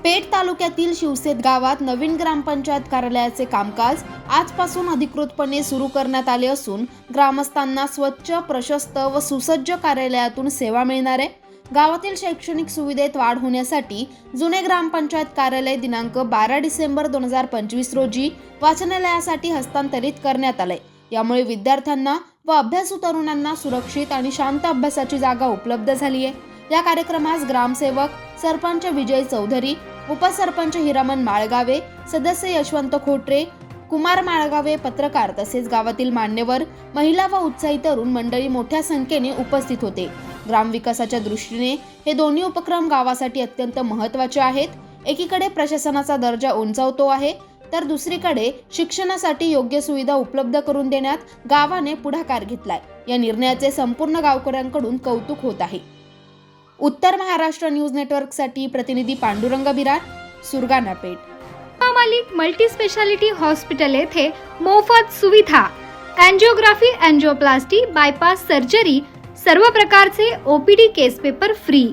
पेठ तालुक्यातील शिवसेत गावात नवीन ग्रामपंचायत कार्यालयाचे कामकाज आजपासून अधिकृतपणे सुरू करण्यात आले असून ग्रामस्थांना स्वच्छ, प्रशस्त व सुसज्ज कार्यालयातून सेवा मिळणार आहे। गावातील शैक्षणिक सुविधेत वाढ होण्यासाठी जुने ग्रामपंचायत कार्यालय दिनांक 12 डिसेंबर 2025 रोजी वाचनालयासाठी हस्तांतरित करण्यात आले। यामुळे विद्यार्थ्यांना व अभ्यासू तरुणांना सुरक्षित आणि शांत अभ्यासाची जागा उपलब्ध झाली आहे। या कार्यक्रमास ग्रामसेवक, सरपंच विजय चौधरी, उपसरपंच हिरामन माळगावे, सदस्य यशवंत खोटरे, कुमार माळगावे, पत्रकार तसेच गावातील मान्यवर, महिला व उत्साही तरुण मंडळी मोठ्या संख्येने उपस्थित होते। ग्रामविकासाच्या दृष्टीने हे दोन्ही उपक्रम गावासाठी अत्यंत महत्त्वाचे आहेत। एकीकडे प्रशासनाचा दर्जा उंचावतो आहे, तर दुसरीकडे शिक्षणासाठी योग्य सुविधा उपलब्ध करून देण्यात गावाने पुढाकार घेतलाय। या निर्णयाचे संपूर्ण गावकऱ्यांकडून कौतुक होत आहे। उत्तर महाराष्ट्र न्यूज नेटवर्कसाठी प्रतिनिधी पांडुरंग बिरार, सुरगाणा पेठ। मालिक मल्टी स्पेशालिटी हॉस्पिटल येथे मोफत सुविधा, एंजिओग्राफी, एंजिओप्लास्टी, बायपास सर्जरी, सर्व प्रकारचे ओपीडी केस पेपर फ्री,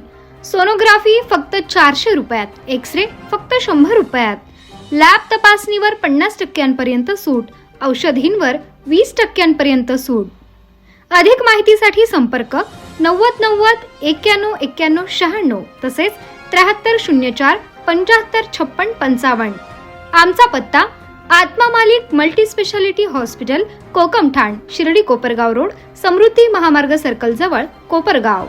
सोनोग्राफी फक्त 400 रुपयात, एक्सरे फक्त 100 रुपयात, लॅब तपासणीवर 50% सूट, औषधींवर 20% सूट। अधिक माहितीसाठी संपर्क 90 90 91 91 96 तसेच 7304 75 56 55। आमचा पत्ता Atma Malik multi speciality hospital, Kokamthan, Shirdi Kopargaon road, Samruddhi Mahamarg circle जवळ, कोपरगाव।